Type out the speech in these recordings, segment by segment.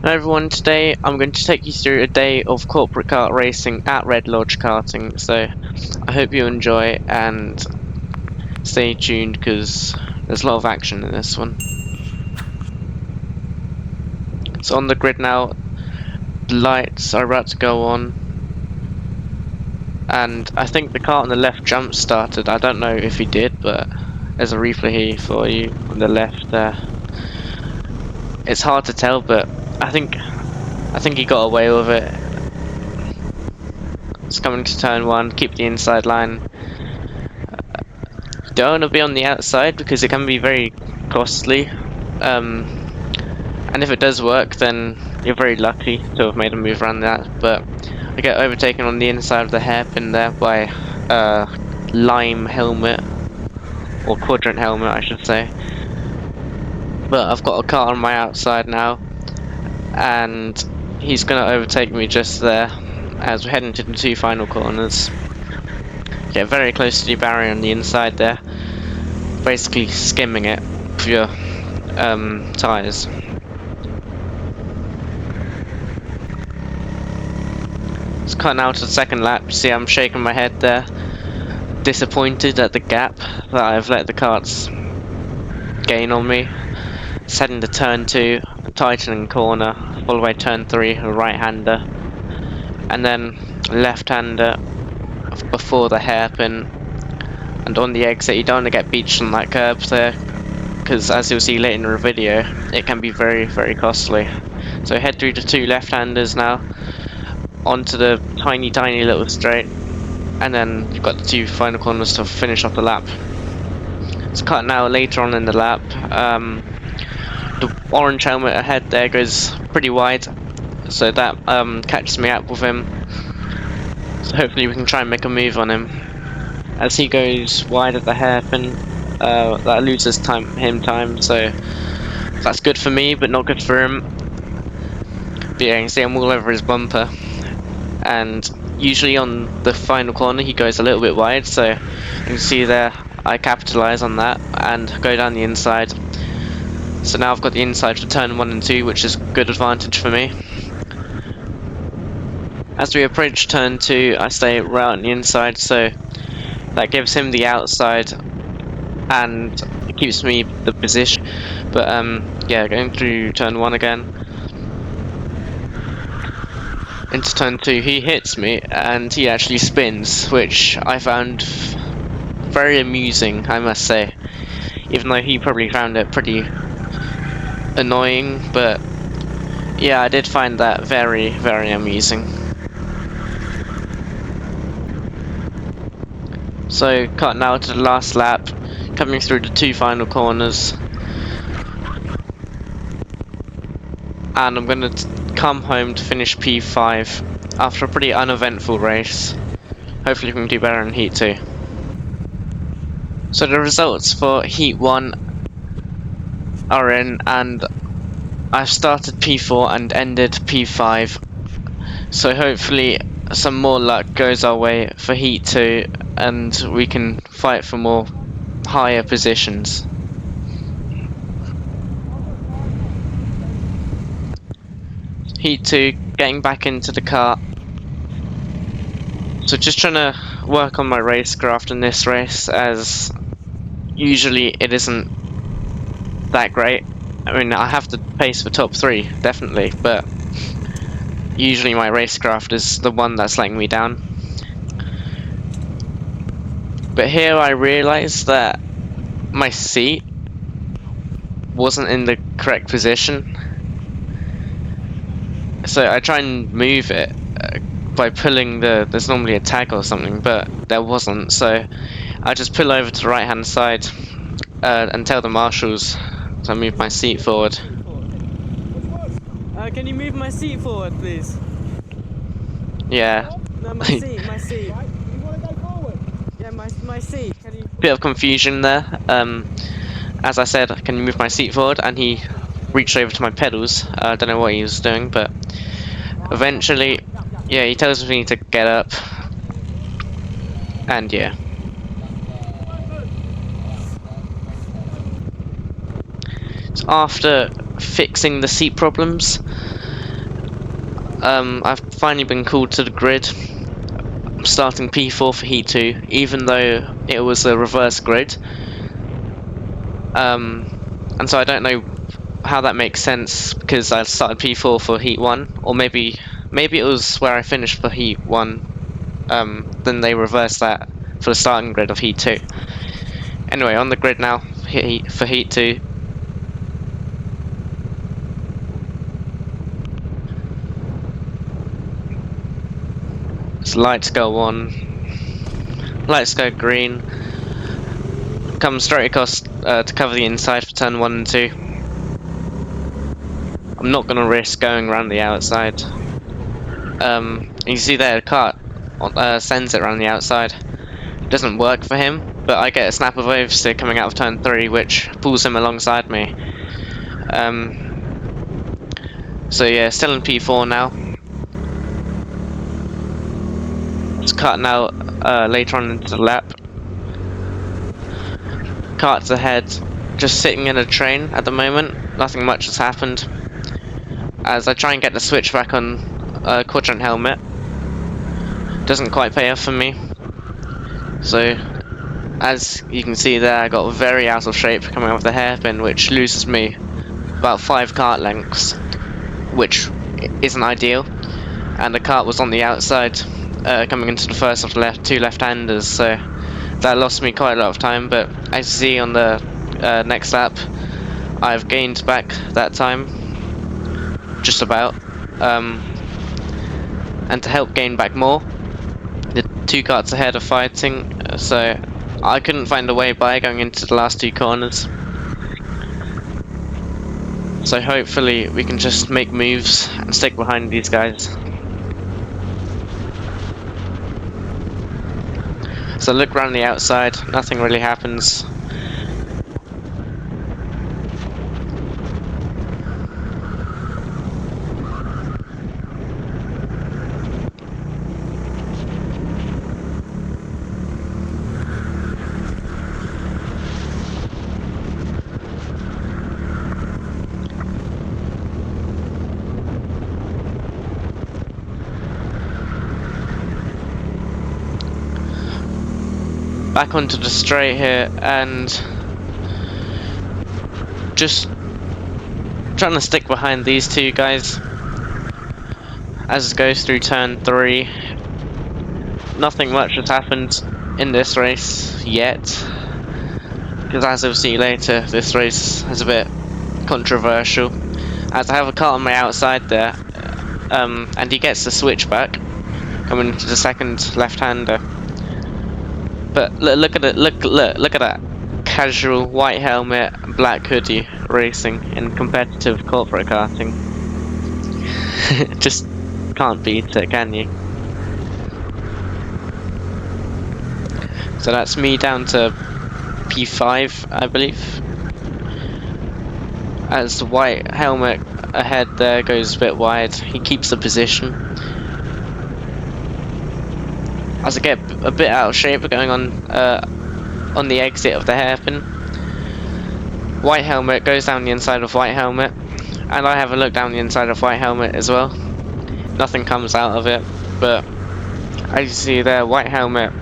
Hello everyone, today I'm going to take you through a day of corporate kart racing at Red Lodge Karting, so I hope you enjoy and stay tuned because there's a lot of action in this one. So on the grid now, the lights are about to go on, and I think the kart on the left jump started. I don't know if he did, but there's a replay here for you on the left there. It's hard to tell, but I think he got away with it. It's coming to turn one, keep the inside line. Don't want to be on the outside because it can be very costly. And if it does work, then you're very lucky to have made a move around that. But I get overtaken on the inside of the hairpin there by lime helmet, or quadrant helmet I should say. But I've got a car on my outside now, and he's going to overtake me just there as we're heading to the two final corners. Get very close to the barrier on the inside there, basically skimming it with your tyres. It's cutting out to the second lap. See, I'm shaking my head there, disappointed at the gap that I've let the karts gain on me. It's heading to turn 2, tightening corner, followed by turn 3, a right-hander, and then left-hander before the hairpin. And on the exit, you don't want to get beached on that curb there, because as you'll see later in the video, it can be very, very costly. So head through the two left-handers now, onto the tiny little straight, and then you've got the two final corners to finish off the lap. It's cut now later on in the lap. The orange helmet ahead there goes pretty wide, so that catches me up with him. So hopefully we can try and make a move on him. As he goes wide at the hairpin, that loses time, so that's good for me, but not good for him. But yeah, you can see I'm all over his bumper, and usually on the final corner he goes a little bit wide, so you can see there I capitalise on that and go down the inside. So now I've got the inside for turn 1 and 2, which is good advantage for me. As we approach turn 2, I stay right on the inside, so that gives him the outside and it keeps me the position. But yeah, going through turn 1 again into turn 2, he hits me and he actually spins, which I found very amusing, I must say, even though he probably found it pretty annoying. But yeah, I did find that very, very amusing. So cut now to the last lap, coming through the two final corners, and I'm going to come home to finish P5 after a pretty uneventful race. Hopefully we can do better in Heat 2. So the results for Heat 1 are in, and I've started P4 and ended P5. So hopefully some more luck goes our way for Heat 2 and we can fight for more higher positions. Heat 2, getting back into the car. So just trying to work on my racecraft in this race, as usually it isn't that great. I mean, I have the pace for top 3, definitely, but usually my racecraft is the one that's letting me down. But here I realised that my seat wasn't in the correct position. So I try and move it by pulling there's normally a tag or something, but there wasn't. So I just pull over to the right hand side and tell the marshals to move my seat forward. Can you move my seat forward, please? Yeah. No, my seat. You want to go forward? Yeah, my seat. Can you... Bit of confusion there. As I said, can you move my seat forward? And he reached over to my pedals. I don't know what he was doing, but eventually, yeah, he tells me to get up. And yeah. So after fixing the seat problems, I've finally been called to the grid. I'm starting P4 for Heat 2, even though it was a reverse grid. And so I don't know how that makes sense, because I started P4 for Heat 1, or maybe it was where I finished for Heat 1, then they reversed that for the starting grid of Heat 2. Anyway, on the grid now for Heat 2. So lights go on, lights go green, come straight across to cover the inside for turn 1 and 2. I'm not going to risk going around the outside. You see there, the cart sends it around the outside. It doesn't work for him, but I get a snap of oversteer coming out of turn 3, which pulls him alongside me. So yeah, still in P4 now. It's cutting out later on into the lap. Cart's ahead, just sitting in a train at the moment. Nothing much has happened. As I try and get the switch back on quadrant helmet, doesn't quite pay off for me. So, as you can see there, I got very out of shape coming out of the hairpin, which loses me about 5 kart lengths, which isn't ideal. And the kart was on the outside, coming into the first of the two left-handers, so that lost me quite a lot of time. But as you see on the next lap, I've gained back that time, just about. And to help gain back more, the 2 karts ahead are fighting, so I couldn't find a way by going into the last 2 corners. So hopefully we can just make moves and stick behind these guys. So look around the outside, nothing really happens. Back onto the straight here, and just trying to stick behind these 2 guys as it goes through turn 3. Nothing much has happened in this race yet, because as you'll see later, this race is a bit controversial, as I have a car on my outside there, and he gets the switch back coming into the second left-hander. But look at it! Look at that casual white helmet, black hoodie racing in competitive corporate karting. Just can't beat it, can you? So that's me down to P5, I believe. As the white helmet ahead there goes a bit wide, he keeps the position. As I get a bit out of shape going on the exit of the hairpin, white helmet goes down the inside of white helmet, and I have a look down the inside of white helmet as well. Nothing comes out of it, but as you see there, white helmet.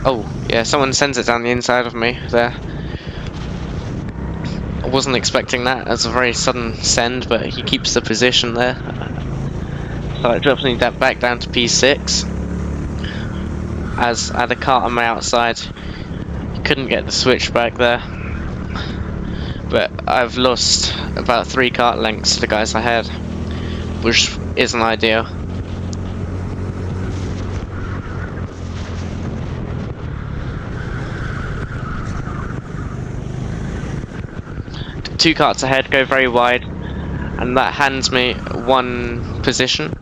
Oh yeah, someone sends it down the inside of me there. I wasn't expecting that as a very sudden send, but he keeps the position there. So it drops me back down to P6, as I had a kart on my outside. Couldn't get the switch back there, but I've lost about 3 kart lengths to the guys ahead, which isn't ideal. Two karts ahead go very wide, and that hands me 1 position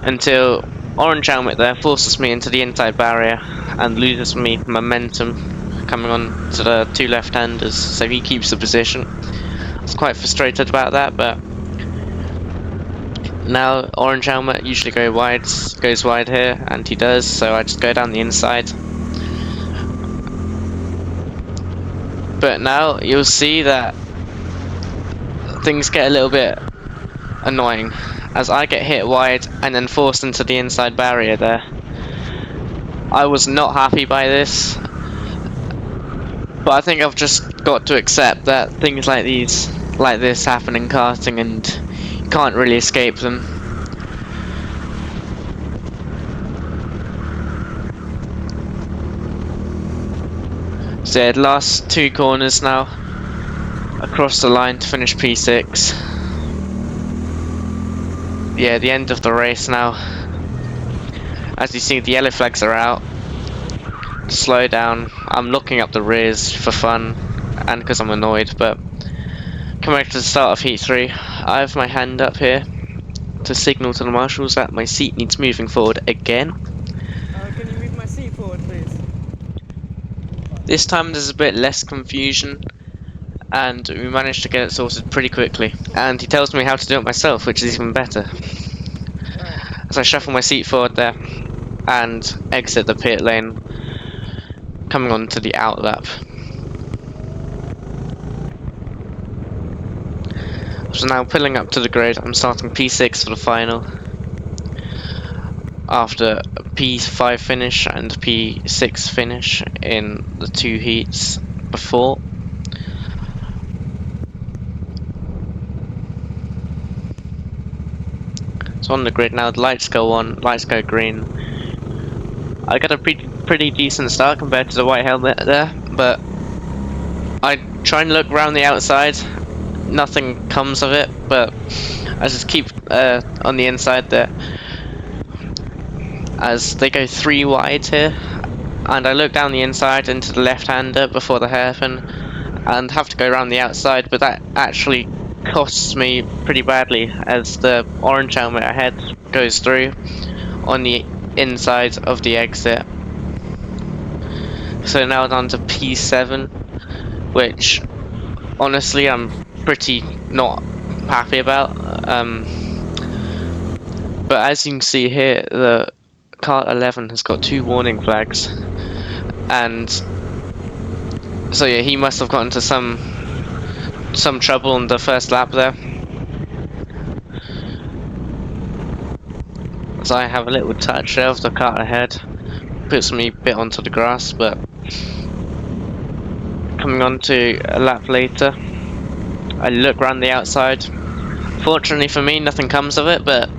until orange helmet there forces me into the inside barrier and loses me momentum coming on to the 2 left-handers, so he keeps the position. I was quite frustrated about that, but now orange helmet usually goes wide here, and he does, so I just go down the inside. But now you'll see that things get a little bit annoying, as I get hit wide and then forced into the inside barrier there. I was not happy by this, but I think I've just got to accept that things like this happen in karting and you can't really escape them. So yeah, last 2 corners now, across the line to finish P6. Yeah, the end of the race now. As you see, the yellow flags are out. Slow down. I'm looking up the rears for fun and because I'm annoyed, but coming back to the start of heat 3, I have my hand up here to signal to the marshals that my seat needs moving forward again. Can you move my seat forward, please? This time there's a bit less confusion and we managed to get it sorted pretty quickly. And he tells me how to do it myself, which is even better. Alright. As I shuffle my seat forward there and exit the pit lane, coming on to the out lap. So now pulling up to the grid, I'm starting P6 for the final. After a P5 finish and P6 finish in the 2 heats before. So on the grid now, the lights go on, lights go green. I got a pretty decent start compared to the white helmet there, but I try and look around the outside, nothing comes of it, but I just keep on the inside there. As they go 3 wide here, and I look down the inside into the left-hander before the hairpin, and have to go around the outside, but that actually costs me pretty badly as the orange helmet ahead goes through on the inside of the exit. So now down to P7, which honestly I'm pretty not happy about. But as you can see here, the kart 11 has got 2 warning flags, and so yeah, he must have gotten to some trouble on the first lap there. So I have a little touch there of the kart ahead, puts me a bit onto the grass, but coming on to a lap later, I look around the outside. Fortunately for me, nothing comes of it, but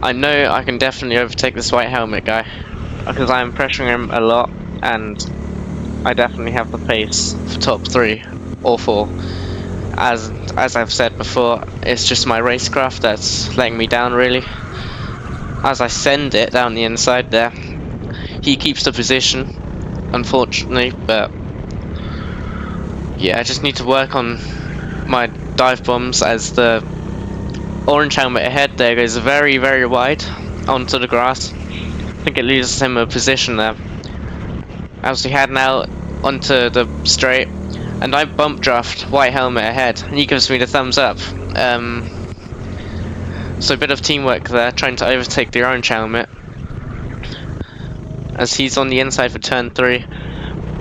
I know I can definitely overtake this white helmet guy, because I am pressuring him a lot, and I definitely have the pace for top 3 or 4. As I've said before, it's just my racecraft that's letting me down really. As I send it down the inside there, he keeps the position, unfortunately, but yeah, I just need to work on my dive bombs as the orange helmet ahead there goes very, very wide onto the grass. I think it loses him a position there. As we head now onto the straight, and I bump draft white helmet ahead, and he gives me the thumbs up. So a bit of teamwork there, trying to overtake the orange helmet. As he's on the inside for turn 3,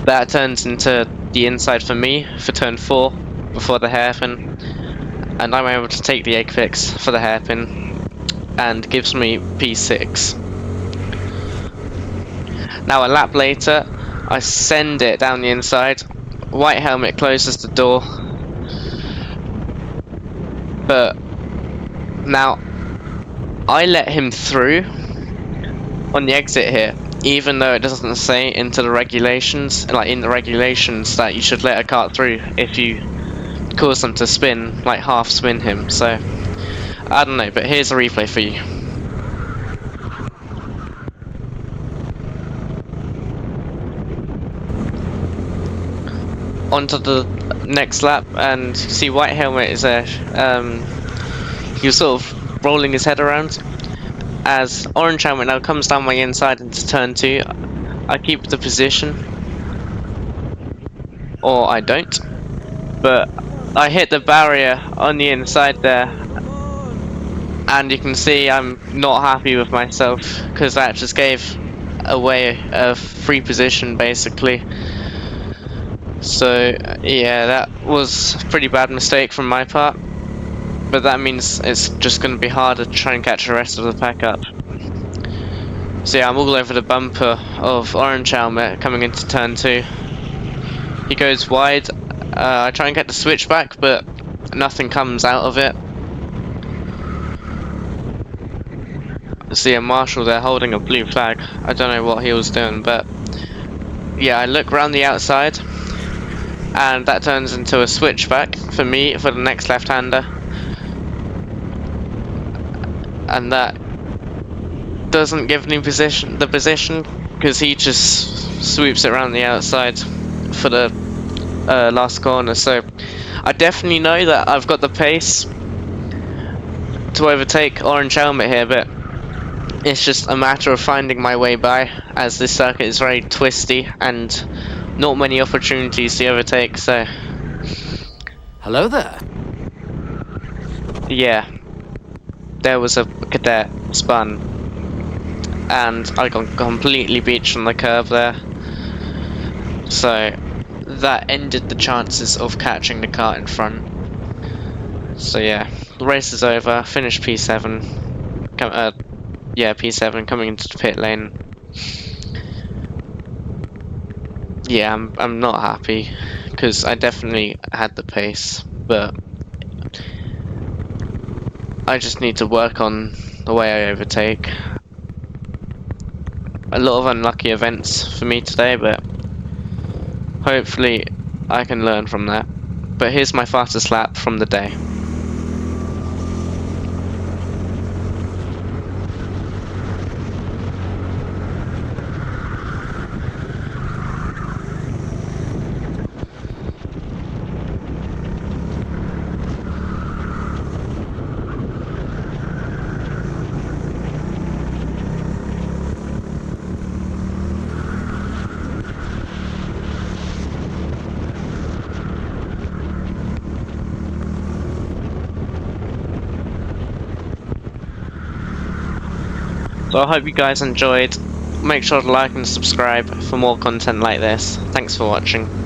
that turns into the inside for me for turn 4 before the hairpin, and I'm able to take the egg fix for the hairpin, and gives me P6. Now a lap later, I send it down the inside. White helmet closes the door, but now I let him through on the exit here, even though it doesn't say into the regulations, like in the regulations, that you should let a kart through if you cause them to spin, like half spin him. So I don't know, but here's a replay for you. Onto the next lap, and you see white helmet is there. He was sort of rolling his head around. As orange helmet now comes down my inside into turn 2, I keep the position, or I don't, but I hit the barrier on the inside there, and you can see I'm not happy with myself because that just gave away a free position basically. So yeah, that was a pretty bad mistake from my part. but that means it's just going to be harder to try and catch the rest of the pack up. So yeah, I'm all over the bumper of Orange Helmet coming into turn 2. He goes wide. I try and get the switchback, but nothing comes out of it. See a marshal there holding a blue flag. I don't know what he was doing, but yeah, I look round the outside, and that turns into a switchback for me for the next left-hander, and that doesn't give me the position because he just sweeps it around the outside for the last corner. So I definitely know that I've got the pace to overtake Orange Helmet here, but it's just a matter of finding my way by, as this circuit is very twisty and not many opportunities to overtake. So Hello there. yeah, there was a cadet spun and I got completely beached on the curve there. So that ended the chances of catching the kart in front. So yeah, the race is over. Finished P7. Yeah, P7 coming into the pit lane. Yeah, I'm not happy because I definitely had the pace, but I just need to work on the way I overtake. A lot of unlucky events for me today, but hopefully I can learn from that. But here's my fastest lap from the day. So I hope you guys enjoyed. Make sure to like and subscribe for more content like this. Thanks for watching.